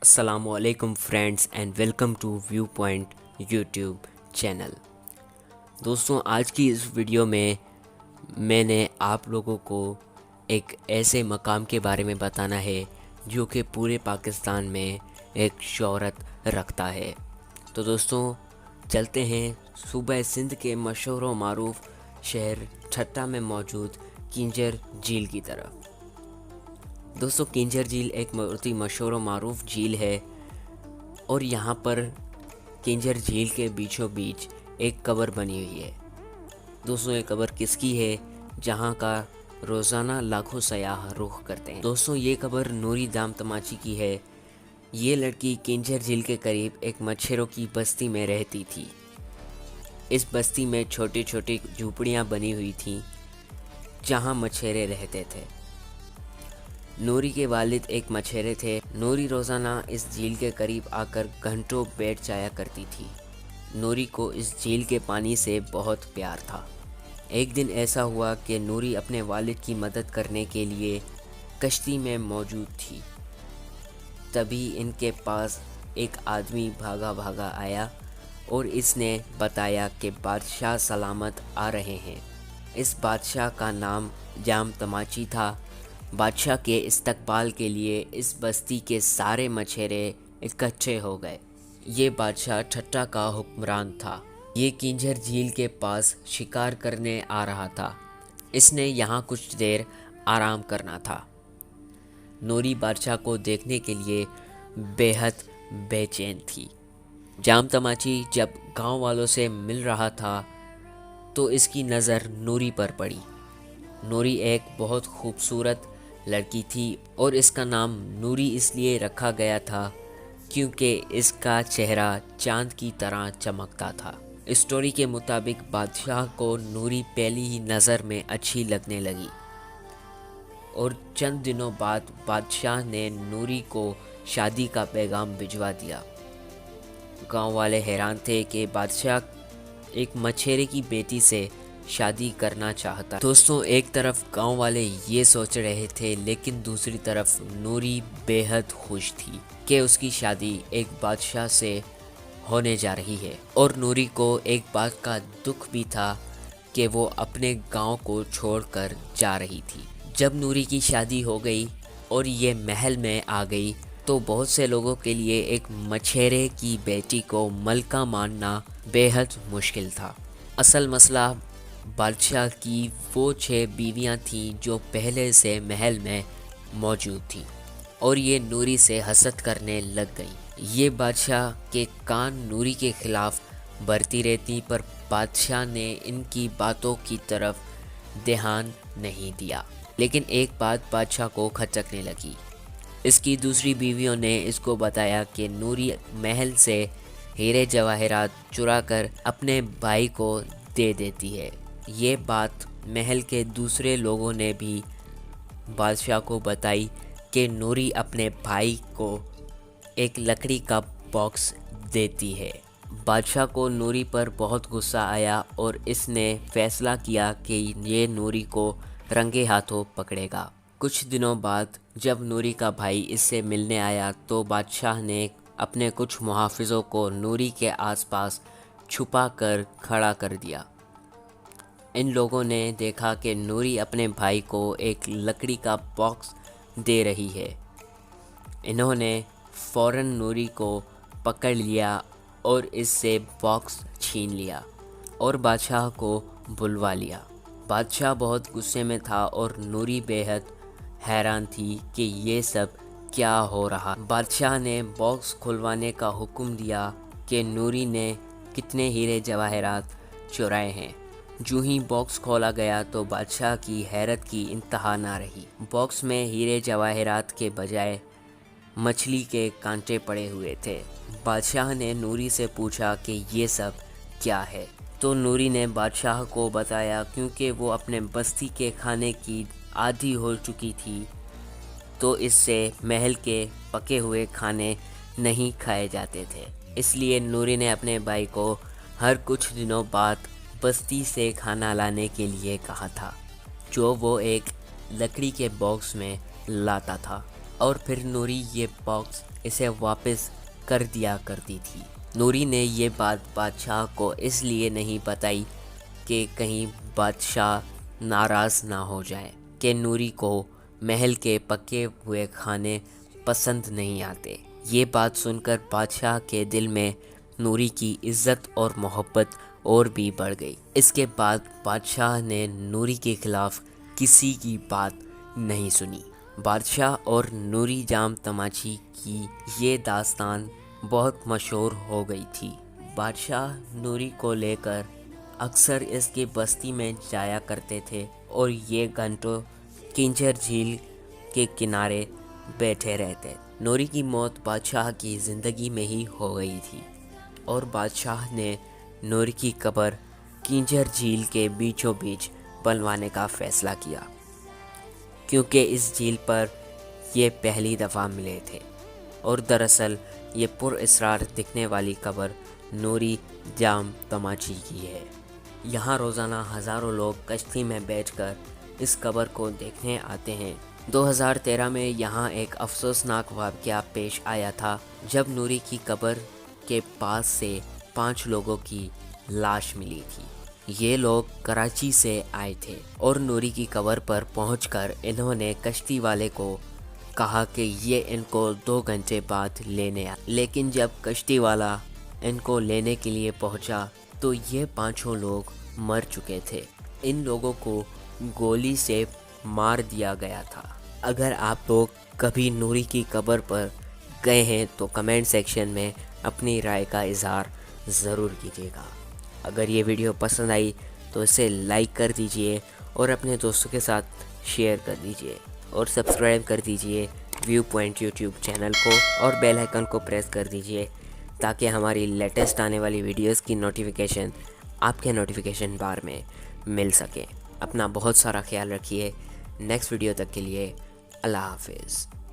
السلام علیکم friends and welcome to view point YouTube channel. دوستوں، آج کی اس ویڈیو میں نے آپ لوگوں کو ایک ایسے مقام کے بارے میں بتانا ہے جو کہ پورے پاکستان میں ایک شہرت رکھتا ہے۔ تو دوستوں چلتے ہیں صوبہ سندھ کے مشہور و معروف شہر ٹھٹہ میں موجود کنجر جھیل کی طرف۔ دوستوں کنجر جھیل ایک بہت ہی مشہور و معروف جھیل ہے، اور یہاں پر کنجر جھیل کے بیچوں بیچ ایک قبر بنی ہوئی ہے۔ دوستوں یہ قبر کس کی ہے جہاں کا روزانہ لاکھوں سیاح رخ کرتے ہیں؟ دوستوں یہ قبر نوری دام تماچی کی ہے۔ یہ لڑکی کنجر جھیل کے قریب ایک مچھروں کی بستی میں رہتی تھی۔ اس بستی میں چھوٹی چھوٹی جھوپڑیاں بنی ہوئی تھیں جہاں مچھرے رہتے تھے۔ نوری کے والد ایک مچھیرے تھے۔ نوری روزانہ اس جھیل کے قریب آ کر گھنٹوں بیٹھ جایا کرتی تھی۔ نوری کو اس جھیل کے پانی سے بہت پیار تھا۔ ایک دن ایسا ہوا کہ نوری اپنے والد کی مدد کرنے کے لیے کشتی میں موجود تھی۔ تبھی ان کے پاس ایک آدمی بھاگا بھاگا آیا اور اس نے بتایا کہ بادشاہ سلامت آ رہے ہیں۔ اس بادشاہ کا نام جام تماچی تھا۔ بادشاہ کے استقبال کے لیے اس بستی کے سارے مچھیرے اکٹھے ہو گئے۔ یہ بادشاہ ٹھٹہ کا حکمران تھا۔ یہ کنجر جھیل کے پاس شکار کرنے آ رہا تھا۔ اس نے یہاں کچھ دیر آرام کرنا تھا۔ نوری بادشاہ کو دیکھنے کے لیے بے حد بے چین تھی۔ جام تماچی جب گاؤں والوں سے مل رہا تھا تو اس کی نظر نوری پر پڑی۔ نوری ایک بہت خوبصورت لڑکی تھی اور اس کا نام نوری اس لیے رکھا گیا تھا کیونکہ اس کا چہرہ چاند کی طرح چمکتا تھا۔ اسٹوری کے مطابق بادشاہ کو نوری پہلی ہی نظر میں اچھی لگنے لگی، اور چند دنوں بعد بادشاہ نے نوری کو شادی کا پیغام بھجوا دیا۔ گاؤں والے حیران تھے کہ بادشاہ ایک مچھیرے کی بیٹی سے شادی کرنا چاہتا۔ دوستوں ایک طرف گاؤں والے یہ سوچ رہے تھے، لیکن دوسری طرف نوری بے حد خوش تھی کہ اس کی شادی ایک بادشاہ سے ہونے جا رہی ہے، اور نوری کو ایک بات کا دکھ بھی تھا کہ وہ اپنے گاؤں کو چھوڑ کر جا رہی تھی۔ جب نوری کی شادی ہو گئی اور یہ محل میں آ گئی تو بہت سے لوگوں کے لیے ایک مچھیرے کی بیٹی کو ملکہ ماننا بے حد مشکل تھا۔ اصل مسئلہ بادشاہ کی وہ 6 بیویاں تھیں جو پہلے سے محل میں موجود تھیں، اور یہ نوری سے حسد کرنے لگ گئیں۔ یہ بادشاہ کے کان نوری کے خلاف بھرتی رہتی، پر بادشاہ نے ان کی باتوں کی طرف دھیان نہیں دیا۔ لیکن ایک بات بادشاہ کو کھٹکنے لگی۔ اس کی دوسری بیویوں نے اس کو بتایا کہ نوری محل سے ہیرے جواہرات چرا کر اپنے بھائی کو دے دیتی ہے۔ یہ بات محل کے دوسرے لوگوں نے بھی بادشاہ کو بتائی کہ نوری اپنے بھائی کو ایک لکڑی کا باکس دیتی ہے۔ بادشاہ کو نوری پر بہت غصہ آیا اور اس نے فیصلہ کیا کہ یہ نوری کو رنگے ہاتھوں پکڑے گا۔ کچھ دنوں بعد جب نوری کا بھائی اس سے ملنے آیا تو بادشاہ نے اپنے کچھ محافظوں کو نوری کے آس پاس چھپا کر کھڑا کر دیا۔ ان لوگوں نے دیکھا کہ نوری اپنے بھائی کو ایک لکڑی کا باکس دے رہی ہے۔ انہوں نے فوراً نوری کو پکڑ لیا اور اس سے باکس چھین لیا اور بادشاہ کو بلوا لیا۔ بادشاہ بہت غصے میں تھا اور نوری بے حد حیران تھی کہ یہ سب کیا ہو رہا۔ بادشاہ نے باکس کھلوانے کا حکم دیا کہ نوری نے کتنے ہیرے جواہرات چرائے ہیں۔ جو ہی باکس کھولا گیا تو بادشاہ کی حیرت کی انتہا نہ رہی۔ باکس میں ہیرے جواہرات کے بجائے مچھلی کے کانٹے پڑے ہوئے تھے۔ بادشاہ نے نوری سے پوچھا کہ یہ سب کیا ہے، تو نوری نے بادشاہ کو بتایا کیونکہ وہ اپنے بستی کے کھانے کی عادی ہو چکی تھی تو اس سے محل کے پکے ہوئے کھانے نہیں کھائے جاتے تھے۔ اس لیے نوری نے اپنے بھائی کو ہر کچھ دنوں بعد بستی سے کھانا لانے کے لیے کہا تھا، جو وہ ایک لکڑی کے باکس میں لاتا تھا، اور پھر نوری یہ باکس اسے واپس کر دیا کرتی تھی۔ نوری نے یہ بات بادشاہ کو اس لیے نہیں بتائی کہ کہیں بادشاہ ناراض نہ ہو جائے کہ نوری کو محل کے پکے ہوئے کھانے پسند نہیں آتے۔ یہ بات سن کر بادشاہ کے دل میں نوری کی عزت اور محبت اور بھی بڑھ گئی۔ اس کے بعد بادشاہ نے نوری کے خلاف کسی کی بات نہیں سنی۔ بادشاہ اور نوری جام تماچی کی یہ داستان بہت مشہور ہو گئی تھی۔ بادشاہ نوری کو لے کر اکثر اس کی بستی میں جایا کرتے تھے اور یہ گھنٹوں کنجر جھیل کے کنارے بیٹھے رہتے۔ نوری کی موت بادشاہ کی زندگی میں ہی ہو گئی تھی اور بادشاہ نے نوری کی قبر کنجر جھیل کے بیچوں بیچ بنوانے کا فیصلہ کیا، کیونکہ اس جھیل پر یہ پہلی دفعہ ملے تھے اور دراصل یہ پر اسرار دکھنے والی قبر نوری جام تماچی کی ہے۔ یہاں روزانہ ہزاروں لوگ کشتی میں بیٹھ کر اس قبر کو دیکھنے آتے ہیں۔ 2013 میں یہاں ایک افسوسناک واقعہ پیش آیا تھا جب نوری کی قبر کے پاس سے 5 لوگوں کی لاش ملی تھی۔ یہ لوگ کراچی سے آئے تھے اور نوری کی قبر پر پہنچ کر انہوں نے کشتی والے کو کہا کہ یہ ان کو 2 گھنٹے بعد لینے آئے، لیکن جب کشتی والا ان کو لینے کے لیے پہنچا تو یہ 5 لوگ مر چکے تھے۔ ان لوگوں کو گولی سے مار دیا گیا تھا۔ اگر آپ لوگ کبھی نوری کی قبر پر گئے ہیں تو کمنٹ سیکشن میں اپنی رائے کا اظہار ضرور کیجیے گا۔ اگر یہ ویڈیو پسند آئی تو اسے لائک کر دیجئے اور اپنے دوستوں کے ساتھ شیئر کر دیجئے اور سبسکرائب کر دیجئے ویو پوائنٹ یوٹیوب چینل کو اور بیل آئیکن کو پریس کر دیجئے تاکہ ہماری لیٹسٹ آنے والی ویڈیوز کی نوٹیفیکیشن آپ کے نوٹیفیکیشن بار میں مل سکے۔ اپنا بہت سارا خیال رکھیے۔ نیکسٹ ویڈیو تک کے لیے اللہ حافظ۔